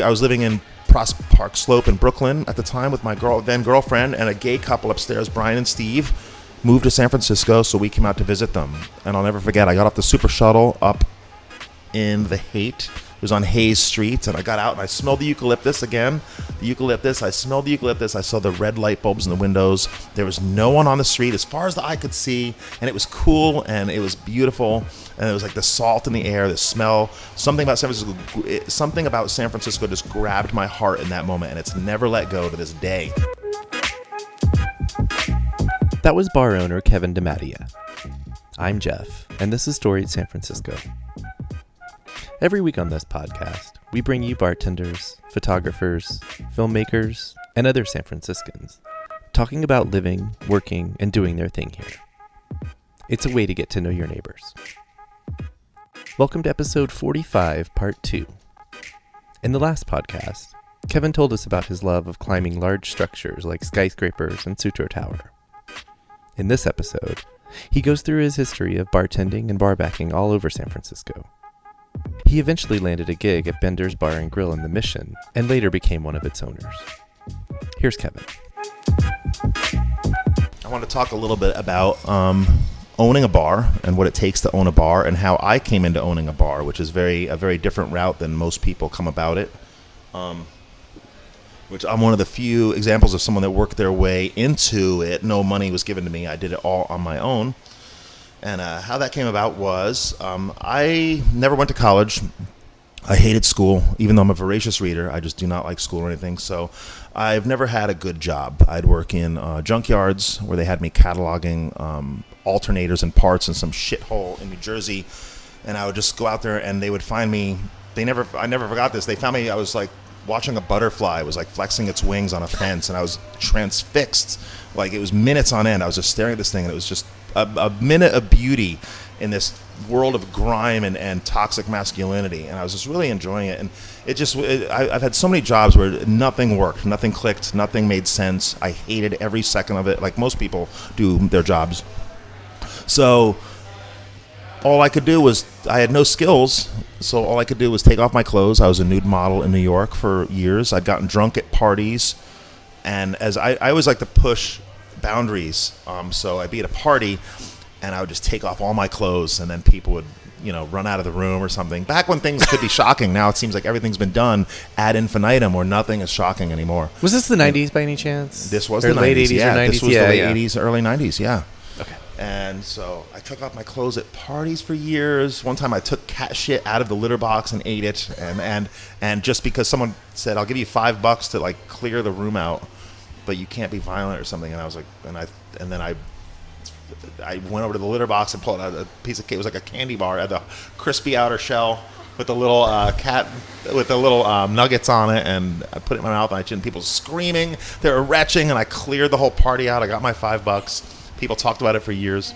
I was living in Prospect Park Slope in Brooklyn at the time with my girlfriend and a gay couple upstairs, Brian and Steve, moved to San Francisco, so we came out to visit them. And I'll never forget, I got off the Super Shuttle up in the Haight. It was on Hayes Street, and I got out and I smelled the eucalyptus again. I smelled the eucalyptus. I saw the red light bulbs in the windows. There was no one on the street as far as the eye could see, and it was cool and it was beautiful. And it was like the salt in the air, the smell. Something about San Francisco just grabbed my heart in that moment, and it's never let go to this day. That was bar owner Kevin DeMattia. I'm Jeff, and this is Storied San Francisco. Every week on this podcast, we bring you bartenders, photographers, filmmakers, and other San Franciscans talking about living, working, and doing their thing here. It's a way to get to know your neighbors. Welcome to episode 45, part 2. In the last podcast, Kevin told us about his love of climbing large structures like skyscrapers and Sutro Tower. In this episode, he goes through his history of bartending and barbacking all over San Francisco. He eventually landed a gig at Bender's Bar and Grill in the Mission, and later became one of its owners. Here's Kevin. I want to talk a little bit about owning a bar and what it takes to own a bar, and how I came into owning a bar, which is a very different route than most people come about it. Which I'm one of the few examples of someone that worked their way into it. No money was given to me. I did it all on my own. And how that came about was I never went to college. I hated school, even though I'm a voracious reader. I just do not like school or anything. So I've never had a good job. I'd work in junkyards where they had me cataloging alternators and parts in some shithole in New Jersey. And I would just go out there and they would find me. I never forgot this. They found me, I was like watching a butterfly. It was like flexing its wings on a fence, and I was transfixed. Like, it was minutes on end. I was just staring at this thing, and it was just a minute of beauty in this world of grime and toxic masculinity, and I was just really enjoying it. And I've had so many jobs where nothing worked, nothing clicked, nothing made sense. I hated every second of it, like most people do their jobs. So all I could do was, I had no skills, so all I could do was take off my clothes. I was a nude model in New York for years. I'd gotten drunk at parties, and as I always like to push boundaries, so I'd be at a party and I would just take off all my clothes, and then people would run out of the room or something. Back when things could be shocking. Now it seems like everything's been done ad infinitum, or nothing is shocking anymore. Was this the 90s by any chance? This was or the late 90s, 80s yeah. or 90s? This was the late 80s, early 90s, yeah. Okay. And so I took off my clothes at parties for years. One time I took cat shit out of the litter box and ate it, and just because someone said, I'll give you $5 to like clear the room out, but you can't be violent or something. And I was like, and then I went over to the litter box and pulled out a piece of cake. It was like a candy bar. It had the crispy outer shell with the little nuggets on it, and I put it in my mouth, and people screaming. They were retching, and I cleared the whole party out. I got my $5. People talked about it for years.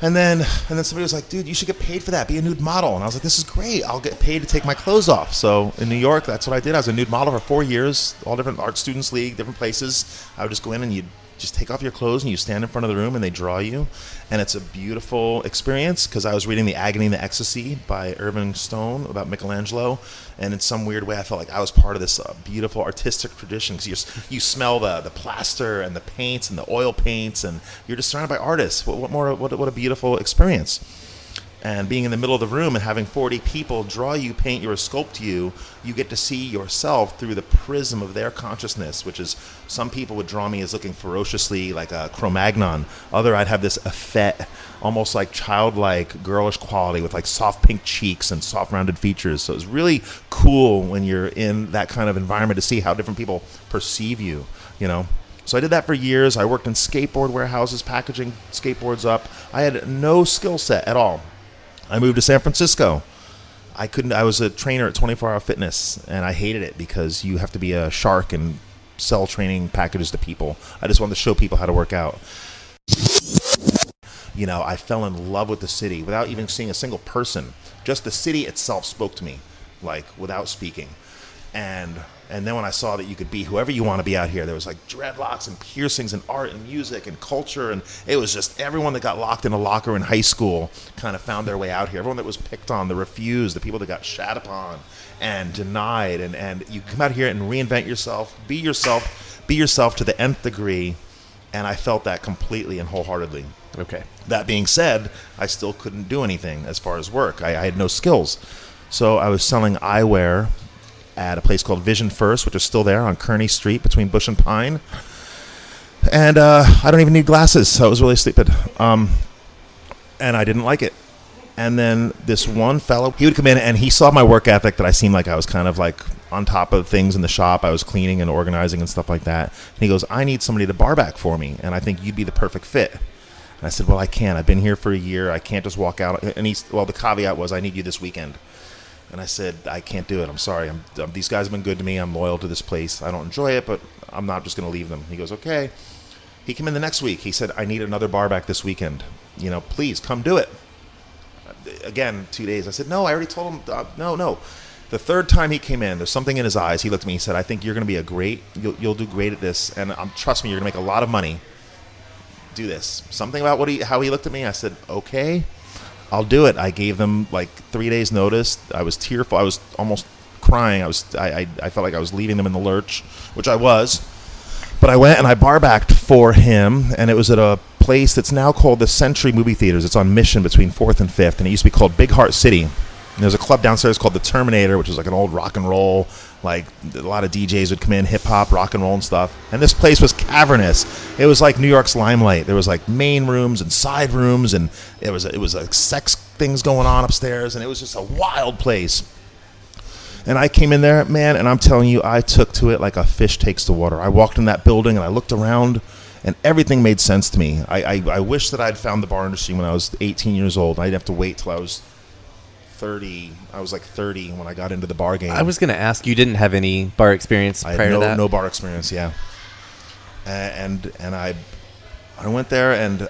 And then somebody was like, dude, you should get paid for that. Be a nude model. And I was like, this is great. I'll get paid to take my clothes off. So in New York, that's what I did. I was a nude model for 4 years, all different Art Students League, different places. I would just go in and you'd just take off your clothes and you stand in front of the room and they draw you. And it's a beautiful experience, because I was reading The Agony and the Ecstasy by Irving Stone about Michelangelo. And in some weird way, I felt like I was part of this beautiful artistic tradition, because you smell the plaster and the paints and the oil paints, and you're just surrounded by artists. What a beautiful experience. And being in the middle of the room and having 40 people draw you, paint you, or sculpt you, you get to see yourself through the prism of their consciousness, which is, some people would draw me as looking ferociously like a Cro-Magnon. I'd have this effete, almost like childlike, girlish quality with like soft pink cheeks and soft rounded features. So it's really cool when you're in that kind of environment to see how different people perceive you, So I did that for years. I worked in skateboard warehouses, packaging skateboards up. I had no skill set at all. I moved to San Francisco. I was a trainer at 24 Hour Fitness, and I hated it because you have to be a shark and sell training packages to people. I just wanted to show people how to work out. I fell in love with the city without even seeing a single person. Just the city itself spoke to me, like, without speaking. And And then when I saw that you could be whoever you want to be out here, there was like dreadlocks and piercings and art and music and culture. And it was just everyone that got locked in a locker in high school kind of found their way out here. Everyone that was picked on, the refused, the people that got shat upon and denied. And you come out here and reinvent yourself, be yourself to the nth degree. And I felt that completely and wholeheartedly. Okay. That being said, I still couldn't do anything as far as work. I had no skills. So I was selling eyewear at a place called Vision First, which is still there on Kearney Street between Bush and Pine. And I don't even need glasses, so it was really stupid. And I didn't like it. And then this one fellow, he would come in and he saw my work ethic, that I seemed like I was kind of like on top of things in the shop. I was cleaning and organizing and stuff like that. And he goes, I need somebody to barback for me, and I think you'd be the perfect fit. And I said, well, I can't. I've been here for a year. I can't just walk out. And the caveat was, I need you this weekend. And I said, I can't do it. I'm sorry. These guys have been good to me. I'm loyal to this place. I don't enjoy it, but I'm not just going to leave them. He goes, okay. He came in the next week. He said, I need another barback this weekend. Please come do it. Again, 2 days. I said, no, I already told him. No. The third time he came in, there's something in his eyes. He looked at me. He said, I think you're going to be you'll do great at this. And trust me, you're going to make a lot of money. Do this. Something about how he looked at me. I said, okay. I'll do it. I gave them like 3 days notice. I was tearful. I was almost crying. I felt like I was leaving them in the lurch, which I was. But I went and I barbacked for him, and it was at a place that's now called the Century Movie Theaters. It's on Mission between 4th and 5th, and it used to be called Big Heart City. And there's a club downstairs called the Terminator, which is like an old rock and roll. Like a lot of DJs would come in, hip hop, rock and roll and stuff. And this place was cavernous. It was like New York's Limelight. There was like main rooms and side rooms, and it was like sex things going on upstairs, and it was just a wild place. And I came in there, man, and I'm telling you, I took to it like a fish takes to water. I walked in that building and I looked around, and everything made sense to me. I wish that I'd found the bar industry when I was 18 years old. I didn't have to wait till I was 30. I was like 30 when I got into the bar game. I was going to ask, you didn't have any bar experience prior to that? No bar experience, yeah. And I went there, and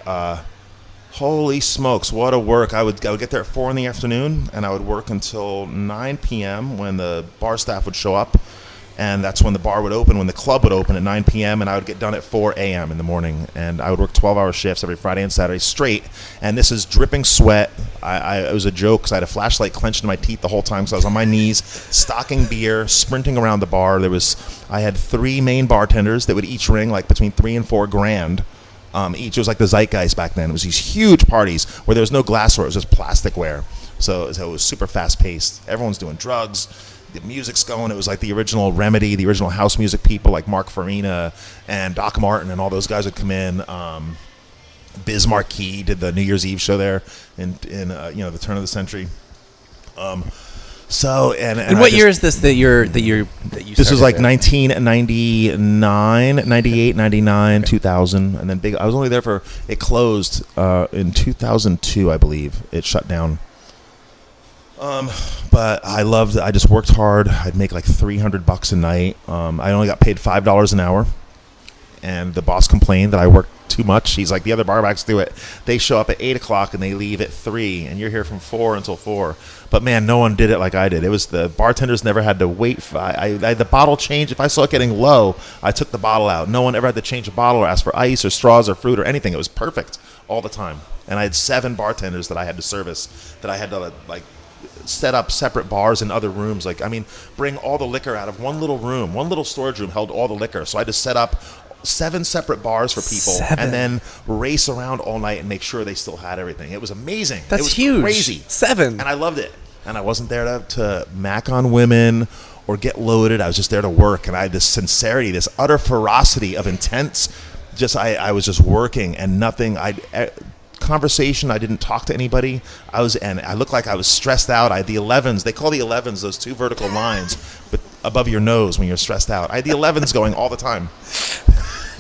holy smokes, what a work. I would get there at 4 in the afternoon, and I would work until 9 p.m. when the bar staff would show up. And that's when the bar would open, when the club would open at 9 p.m., and I would get done at 4 a.m. in the morning. And I would work 12-hour shifts every Friday and Saturday straight. And this is dripping sweat. It was a joke because I had a flashlight clenched in my teeth the whole time, so I was on my knees, stocking beer, sprinting around the bar. I had 3 main bartenders that would each ring like between $3 and $4 grand each. It was like the Zeitgeist back then. It was these huge parties where there was no glassware. It was just plasticware. So it was super fast-paced. Everyone's doing drugs. The music's going. It was like the original Remedy, the original house music people like Mark Farina and Doc Martin, and all those guys would come in. Biz Marquis did the New Year's Eve show there in the turn of the century. And what year is this that you This was like 1999, 98, 99, okay. 2000, and then I was only there it closed in 2002, I believe. It shut down. But I loved it. I just worked hard. I'd make like $300 a night. I only got paid $5 an hour. And the boss complained that I worked too much. He's like, the other barbacks do it. They show up at 8 o'clock and they leave at 3, and you're here from 4 until 4. But man, no one did it like I did. It was the bartenders never had to wait. I had the bottle change. If I saw it getting low, I took the bottle out. No one ever had to change a bottle or ask for ice or straws or fruit or anything. It was perfect all the time. And I had 7 bartenders that I had to service, that I had to set up separate bars in other rooms. Bring all the liquor out of one little room. One little storage room held all the liquor. So I had to set up 7 separate bars for people, and then race around all night and make sure they still had everything. It was amazing. That's it was huge. Crazy. 7. And I loved it. And I wasn't there to mac on women or get loaded. I was just there to work. And I had this sincerity, this utter ferocity of intent. I was just working, and nothing. Conversation. I didn't talk to anybody. I looked like I was stressed out. I had the 11s. They call the 11s those 2 vertical lines, but above your nose when you're stressed out. I had the 11s going all the time.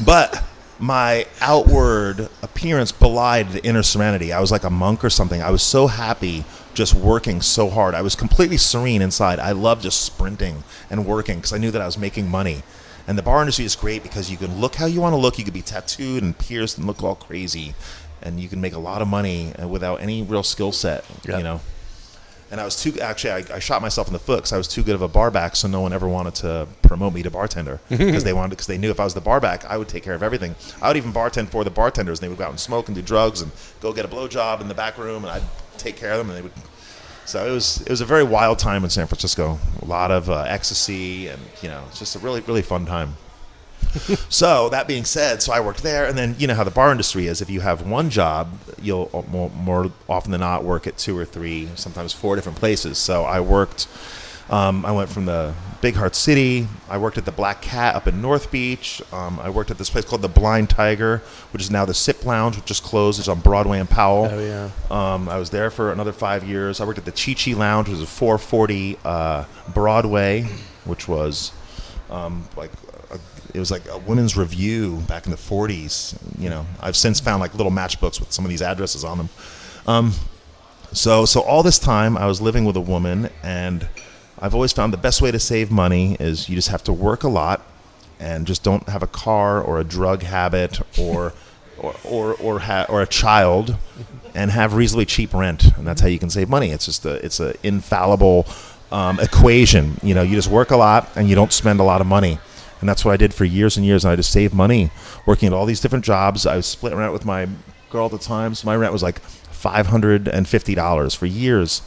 But my outward appearance belied the inner serenity. I was like a monk or something. I was so happy just working so hard. I was completely serene inside. I loved just sprinting and working because I knew that I was making money. And the bar industry is great because you can look how you want to look. You could be tattooed and pierced and look all crazy. And you can make a lot of money without any real skill set, Yep. And I was I shot myself in the foot because I was too good of a barback, so no one ever wanted to promote me to bartender because they knew if I was the barback, I would take care of everything. I would even bartend for the bartenders, and they would go out and smoke and do drugs and go get a blowjob in the back room, and I'd take care of them, and they would. So it was a very wild time in San Francisco. A lot of ecstasy, and it's just a really, really fun time. So that being said, so I worked there, and then you know how the bar industry is. If you have one job, you'll more often than not work at 2 or 3, sometimes 4 different places. So I worked. I went from the Big Heart City. I worked at the Black Cat up in North Beach. I worked at this place called the Blind Tiger, which is now the Sip Lounge, which just closed. It's on Broadway and Powell. Oh, yeah. I was there for another 5 years. I worked at the Chi Chi Lounge, which was a 440 Broadway, which was it was like a women's review back in the 40s. I've since found like little matchbooks with some of these addresses on them. So all this time I was living with a woman, and I've always found the best way to save money is you just have to work a lot and just don't have a car or a drug habit or a child, and have reasonably cheap rent, and that's how you can save money. It's just it's an infallible equation. You just work a lot and you don't spend a lot of money. And that's what I did for years and years. And I just saved money working at all these different jobs. I was split rent with my girl at the time, so my rent was like $550 for years.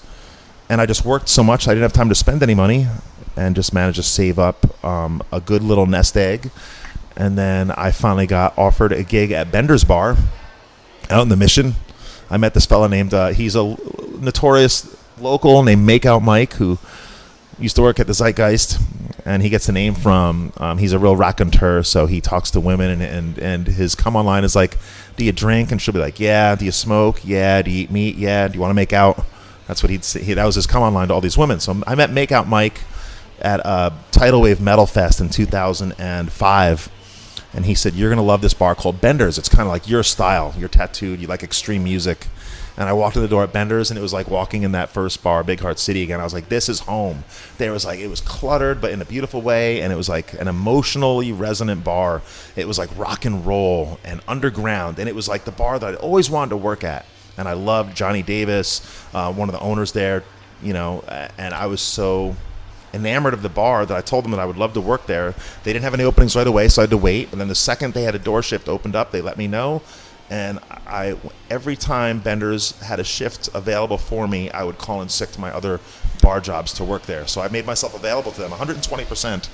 And I just worked so much I didn't have time to spend any money, and just managed to save up a good little nest egg. And then I finally got offered a gig at Bender's Bar out in the Mission. I met this fella named, he's a notorious local named Makeout Mike, who used to work at the Zeitgeist, and he gets the name from, he's a real raconteur, so he talks to women, and his come on line is like, do you drink? And she'll be like, yeah. Do you smoke? Yeah. Do you eat meat? Yeah. Do you want to make out? That's what he'd say. That was his come on line to all these women. So I met Makeout Mike at Tidal Wave Metal Fest in 2005, and he said, you're going to love this bar called Bender's. It's kind of like your style. You're tattooed. You like extreme music. And I walked in the door at Bender's, and it was like walking in that first bar, Big Heart City again. I was like, this is home. It was cluttered, but in a beautiful way, and it was like an emotionally resonant bar. It was like rock and roll and underground, and it was like the bar that I always wanted to work at. And I loved Johnny Davis, one of the owners there, and I was so enamored of the bar that I told them that I would love to work there. They didn't have any openings right away, so I had to wait. And then the second they had a door shift opened up, they let me know. And every time Bender's had a shift available for me, I would call in sick to my other bar jobs to work there. So I made myself available to them 120%.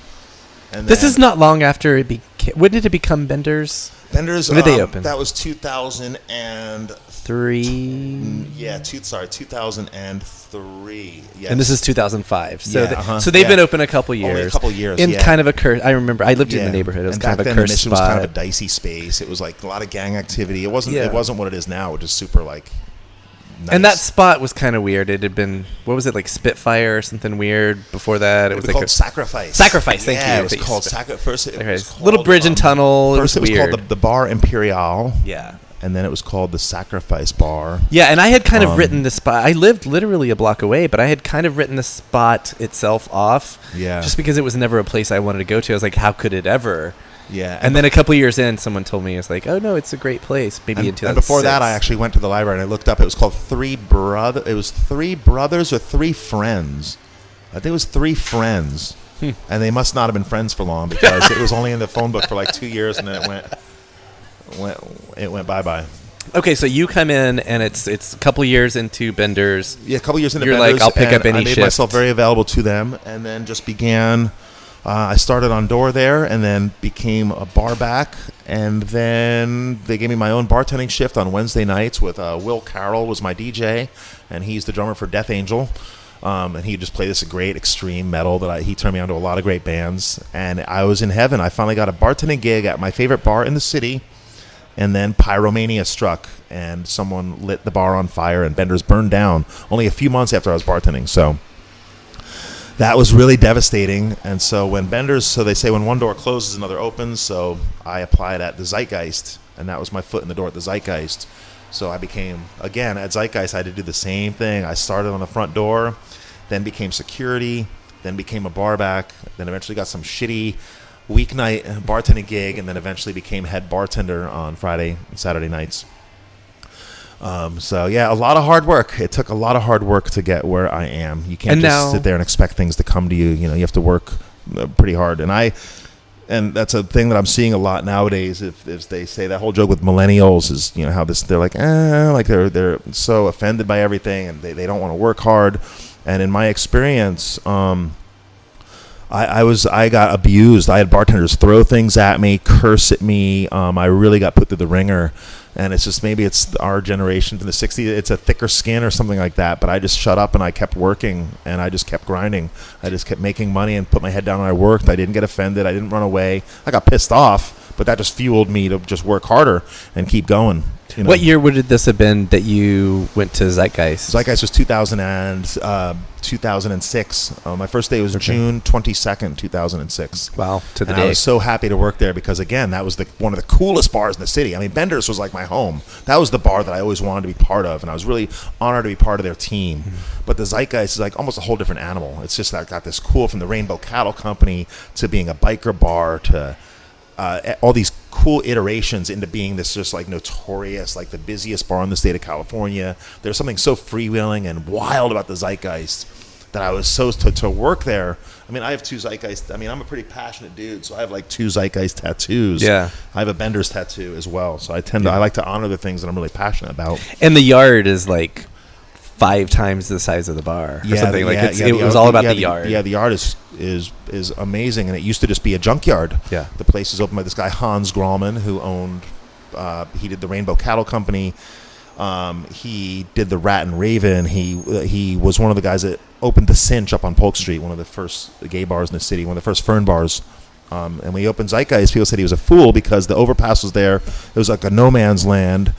And this is not long after it became. When did it become Bender's? Bender's. When did they open? That was 2003. Yeah, 2003. Yes. And this is 2005. So, yeah, so they've been open a couple years. Only a couple years. In kind of a curse. I remember I lived in the neighborhood. It was kind of a cursed spot. It was kind of a dicey space. It was like a lot of gang activity. It wasn't. It wasn't what it is now, which is super like. Nice. And that spot was kind of weird. It had been, what was it, like Spitfire or something weird before that? It was like called Sacrifice. Sacrifice, thank you. Yeah, it was called Sacrifice. First, it was called, little bridge and tunnel. First, it was called the Bar Imperial. Yeah. And then it was called the Sacrifice Bar. Yeah, and I had kind of written the spot. I lived literally a block away, but I had kind of written the spot itself off. Yeah. Just because it was never a place I wanted to go to. I was like, how could it ever? Yeah. And then a couple years in, someone told me, it's like, oh, no, it's a great place. Maybe in 2006. And before that, I actually went to the library and I looked up. It was called Three Brothers or Three Friends. I think it was Three Friends. And they must not have been friends for long, because it was only in the phone book for like 2 years, and then it went bye-bye. Okay, so you come in, and it's a couple years into Bender's. Yeah, a couple years into You're Bender's. You're like, I'll pick up any shift. I made myself very available to them, and then just began... I started on door there, and then became a barback, and then they gave me my own bartending shift on Wednesday nights with Will Carroll was my DJ, and he's the drummer for Death Angel, and he just played this great extreme metal that he turned me on to a lot of great bands, and I was in heaven. I finally got a bartending gig at my favorite bar in the city, and then pyromania struck, and someone lit the bar on fire, and Bender's burned down only a few months after I was bartending, so... That was really devastating, and so when Bender's, so they say when one door closes, another opens, so I applied at the Zeitgeist, and that was my foot in the door at the Zeitgeist. So I became, again, at Zeitgeist, I had to do the same thing. I started on the front door, then became security, then became a barback, then eventually got some shitty weeknight bartending gig, and then eventually became head bartender on Friday and Saturday nights. So yeah, a lot of hard work. It took a lot of hard work to get where I am. You can't just sit there and expect things to come to you. You know, you have to work pretty hard. And that's a thing that I'm seeing a lot nowadays. If they say that whole joke with millennials is, you know, how they're like they're so offended by everything and they don't want to work hard. And in my experience, I got abused. I had bartenders throw things at me, curse at me. I really got put through the ringer. And it's just, maybe it's our generation from the 60s. It's a thicker skin or something like that. But I just shut up and I kept working and I just kept grinding. I just kept making money and put my head down and I worked. I didn't get offended. I didn't run away. I got pissed off, but that just fueled me to just work harder and keep going. You know? What year would this have been that you went to Zeitgeist? Zeitgeist was 2006. My first day was June 22nd, 2006. Wow, to the and day. I was so happy to work there because, again, that was one of the coolest bars in the city. I mean, Bender's was like my home. That was the bar that I always wanted to be part of, and I was really honored to be part of their team. Mm-hmm. But the Zeitgeist is like almost a whole different animal. It's just like got this cool, from the Rainbow Cattle Company to being a biker bar to all these cool iterations into being this just like notorious, like the busiest bar in the state of California. There's something so freewheeling and wild about the Zeitgeist that I was so to work there. I mean, I have 2 Zeitgeist. I mean, I'm a pretty passionate dude, so I have like 2 Zeitgeist tattoos. Yeah. I have a Bender's tattoo as well. So I like to honor the things that I'm really passionate about. And the yard is like 5 times the size of the bar or something. It was all about the yard. Yeah, the yard is amazing, and it used to just be a junkyard. Yeah. The place is opened by this guy Hans Grauman, who owned he did the Rainbow Cattle Company. He did the Rat and Raven. He was one of the guys that opened the Cinch up on Polk Street, one of the first gay bars in the city, one of the first fern bars. And when he opened Zeitgeist, people said he was a fool because the overpass was there. It was like a no man's land.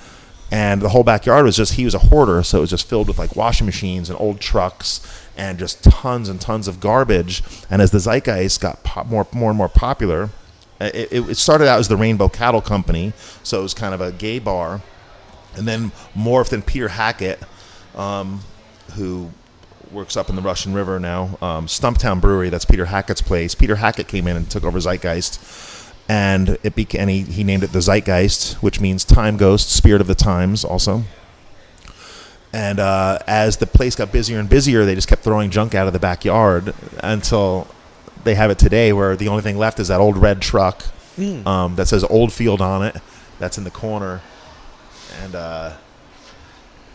And the whole backyard was just, he was a hoarder, so it was just filled with like washing machines and old trucks and just tons and tons of garbage. And as the Zeitgeist got more and more popular, it started out as the Rainbow Cattle Company, so it was kind of a gay bar, and then morphed in Peter Hackett, who works up in the Russian River now, Stumptown Brewery, that's Peter Hackett's place. Peter Hackett came in and took over Zeitgeist. And he named it the Zeitgeist, which means time ghost, spirit of the times also. And as the place got busier and busier, they just kept throwing junk out of the backyard until they have it today, where the only thing left is that old red truck that says Old Field on it. That's in the corner. And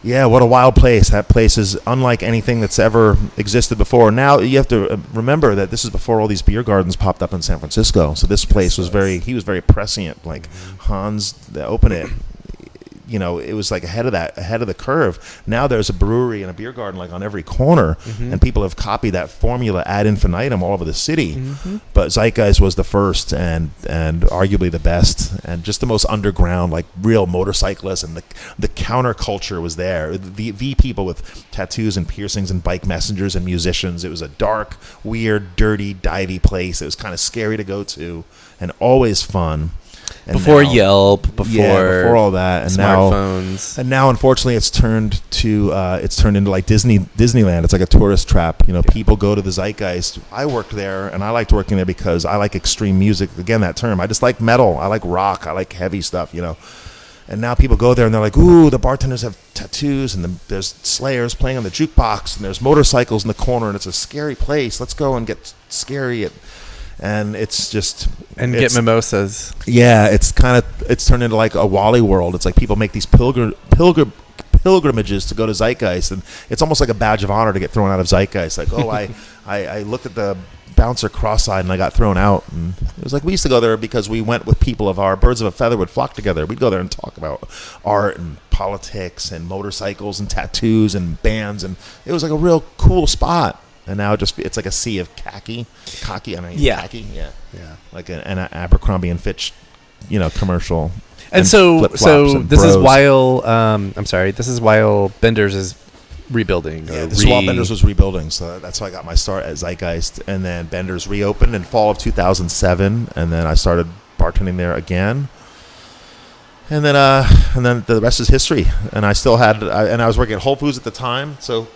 yeah, what a wild place. That place is unlike anything that's ever existed before. Now, you have to remember that this is before all these beer gardens popped up in San Francisco. So this place was he was very prescient. Like Hans, that opened it, you know, it was like ahead of the curve. Now there's a brewery and a beer garden like on every corner, and people have copied that formula ad infinitum all over the city. But Zeitgeist was the first and arguably the best, and just the most underground, like real motorcyclists, and the counterculture was there. The people with tattoos and piercings and bike messengers and musicians. It was a dark, weird, dirty, divey place. It was kind of scary to go to and always fun. And before Yelp, before all that, and smartphones, now unfortunately it's turned into like Disneyland. It's like a tourist trap. You know, people go to the Zeitgeist. I worked there, and I liked working there because I like extreme music. Again, that term. I just like metal. I like rock. I like heavy stuff. You know, and now people go there and they're like, ooh, the bartenders have tattoos, and there's Slayers playing on the jukebox, and there's motorcycles in the corner, and it's a scary place. Let's go and get scary and it's just get mimosas. Yeah, it's turned into like a Wally world. It's like people make these pilgrimages to go to Zeitgeist, and it's almost like a badge of honor to get thrown out of Zeitgeist. Like, oh, I looked at the bouncer cross-eyed and I got thrown out. And it was like, we used to go there because we went with people of our birds of a feather would flock together. We'd go there and talk about art and politics and motorcycles and tattoos and bands, and it was like a real cool spot. And now it's like a sea of khaki. Khaki, like an Abercrombie and Fitch, commercial. And so this is while this is while Bender's is rebuilding. Yeah, this is while Bender's was rebuilding. So that's how I got my start at Zeitgeist. And then Bender's reopened in fall of 2007, and then I started bartending there again. And then the rest is history. And I still had, and I was working at Whole Foods at the time, so.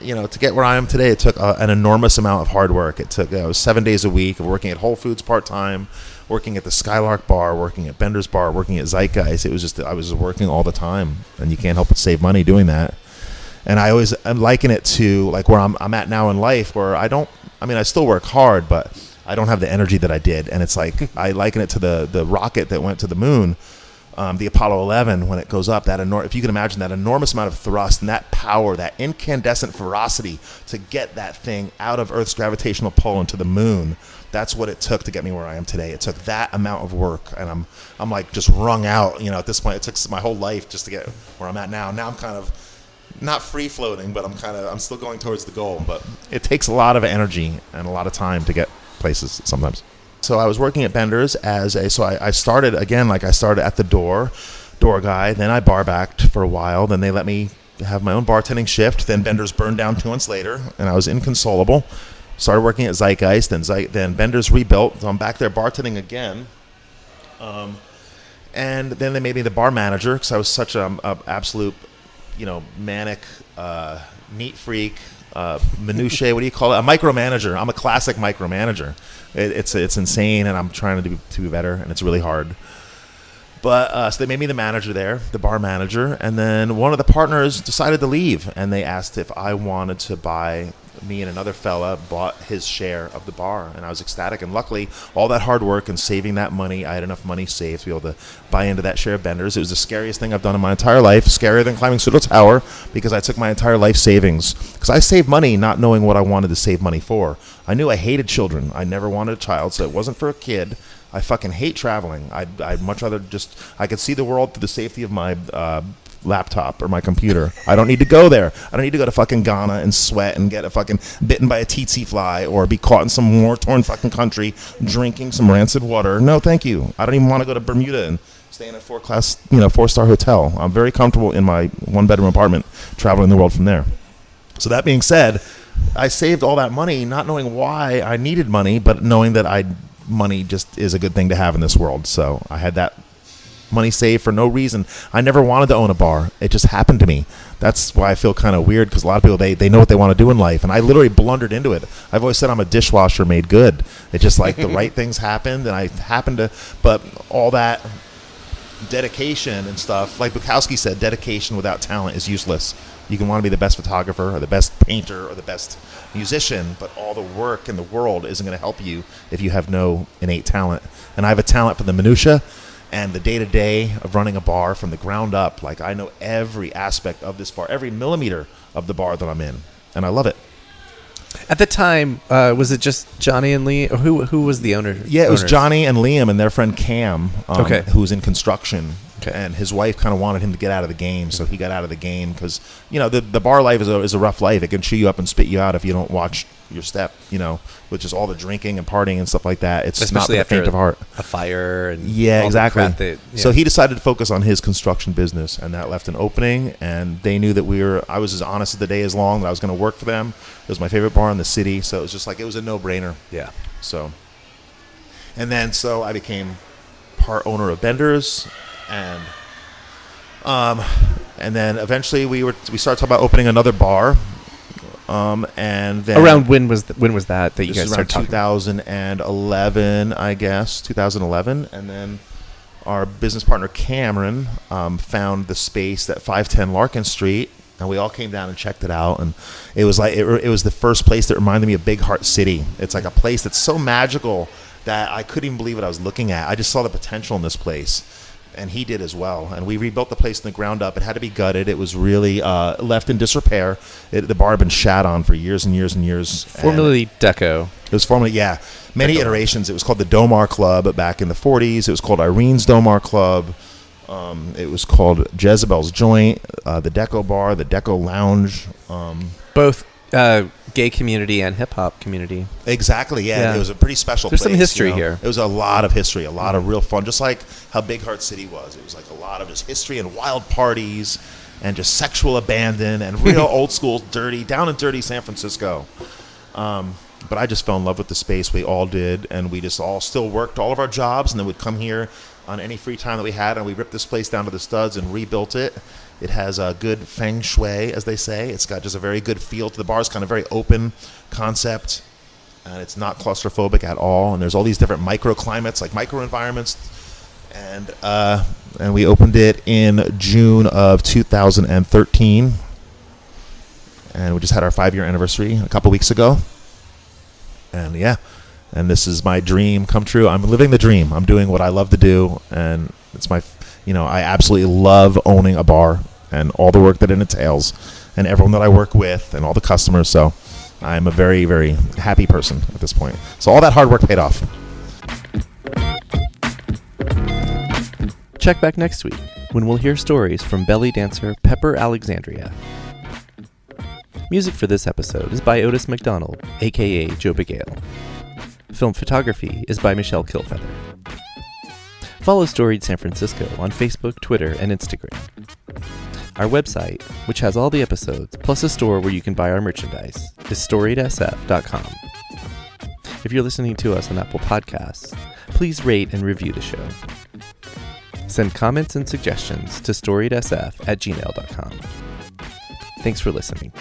to get where I am today, it took an enormous amount of hard work. It took 7 days a week of working at Whole Foods part-time, working at the Skylark Bar, working at Bender's Bar, working at Zeitgeist. It was just, I was working all the time, and you can't help but save money doing that. And I'm liking it to like where I'm at now in life, where I still work hard, but I don't have the energy that I did. And it's like, I liken it to the rocket that went to the moon. The Apollo 11, when it goes up, if you can imagine that enormous amount of thrust and that power, that incandescent ferocity to get that thing out of Earth's gravitational pull into the moon, that's what it took to get me where I am today. It took that amount of work, and I'm like just wrung out. At this point, it took my whole life just to get where I'm at now. Now I'm kind of not free floating, but I'm still going towards the goal. But it takes a lot of energy and a lot of time to get places sometimes. So I was working at Bender's I started again, like I started at the door guy. Then I barbacked for a while. Then they let me have my own bartending shift. Then Bender's burned down 2 months later, and I was inconsolable. Started working at Zeitgeist. Then Bender's rebuilt. So I'm back there bartending again. And then they made me the bar manager because I was such an absolute, manic, neat freak. Minutiae, what do you call it? A micromanager. I'm a classic micromanager. It's insane, and I'm trying to be better, and it's really hard. But so they made me the manager there, the bar manager, and then one of the partners decided to leave, and they asked if I wanted to buy. Me and another fella bought his share of the bar, and I was ecstatic. And luckily, all that hard work and saving that money, I had enough money saved to be able to buy into that share of Bender's. It was the scariest thing I've done in my entire life, scarier than climbing Pseudo Tower, because I took my entire life savings. Because I saved money not knowing what I wanted to save money for. I knew I hated children. I never wanted a child, so it wasn't for a kid. I fucking hate traveling. I'd much rather I could see the world through the safety of my laptop or my computer. I don't need to go there. I don't need to go to fucking Ghana and sweat and get fucking bitten by a tsetse fly or be caught in some war-torn fucking country drinking some rancid water. No, thank you. I don't even want to go to Bermuda and stay in a 4-star hotel. I'm very comfortable in my 1-bedroom apartment, traveling the world from there. So that being said, I saved all that money not knowing why I needed money, but knowing that money just is a good thing to have in this world. So I had that money saved for no reason. I never wanted to own a bar. It just happened to me. That's why I feel kind of weird, because a lot of people, they know what they want to do in life, and I literally blundered into it. I've always said I'm a dishwasher made good. It's just like the right things happened, and I happened to, but all that dedication and stuff, like Bukowski said, dedication without talent is useless. You can want to be the best photographer or the best painter or the best musician, but all the work in the world isn't going to help you if you have no innate talent. And I have a talent for the minutia and the day-to-day of running a bar from the ground up. Like, I know every aspect of this bar, every millimeter of the bar that I'm in, and I love it. At the time, was it just Johnny and Lee? Or who was the owner? Yeah, it was Johnny and Liam and their friend Cam, okay, who was in construction. Okay. And his wife kind of wanted him to get out of the game, so he got out of the game because, the bar life is a rough life. It can chew you up and spit you out if you don't watch your step, which is all the drinking and partying and stuff like that. It's especially not for the faint of heart. A fire and yeah, exactly. Yeah. So he decided to focus on his construction business, and that left an opening. And they knew that I was as honest as the day is long, that I was going to work for them. It was my favorite bar in the city, so it was just like it was a no-brainer. Yeah. So I became part owner of Bender's. And then eventually we started talking about opening another bar. And then around when was that you guys started talking? 2011, I guess, 2011. And then our business partner Cameron found the space at 510 Larkin Street, and we all came down and checked it out. And it was like it was the first place that reminded me of Big Heart City. It's like a place that's so magical that I couldn't even believe what I was looking at. I just saw the potential in this place. And he did as well. And we rebuilt the place from the ground up. It had to be gutted. It was really left in disrepair. The bar had been shat on for years and years and years. Formerly Deco. It was formerly, many iterations. It was called the Domar Club back in the 40s. It was called Irene's Domar Club. It was called Jezebel's Joint, the Deco Bar, the Deco Lounge. Both gay community and hip-hop community. Exactly, yeah. It was a pretty special There's place. some history here. It was a lot of history, a lot of real fun, just like how Big Heart City was. It was like a lot of just history and wild parties and just sexual abandon and real old school down and dirty San Francisco. But I just fell in love with the space. We all did, and we just all still worked all of our jobs, and then we'd come here on any free time that we had, and we ripped this place down to the studs and rebuilt it. It has a good feng shui, as they say. It's got just a very good feel to the bar. It's kind of very open concept, and it's not claustrophobic at all. And there's all these different microclimates, like microenvironments. And we opened it in June of 2013. And we just had our 5-year anniversary a couple weeks ago. And yeah, and this is my dream come true. I'm living the dream. I'm doing what I love to do, and it's my, I absolutely love owning a bar and all the work that it entails, and everyone that I work with, and all the customers. So I'm a very, very happy person at this point. So all that hard work paid off. Check back next week when we'll hear stories from belly dancer Pepper Alexandria. Music for this episode is by Otis McDonald, aka Joe Bigale. Film photography is by Michelle Kilfeather. Follow Storied San Francisco on Facebook, Twitter, and Instagram. Our website, which has all the episodes, plus a store where you can buy our merchandise, is storiedsf.com. If you're listening to us on Apple Podcasts, please rate and review the show. Send comments and suggestions to storiedsf@gmail.com. Thanks for listening.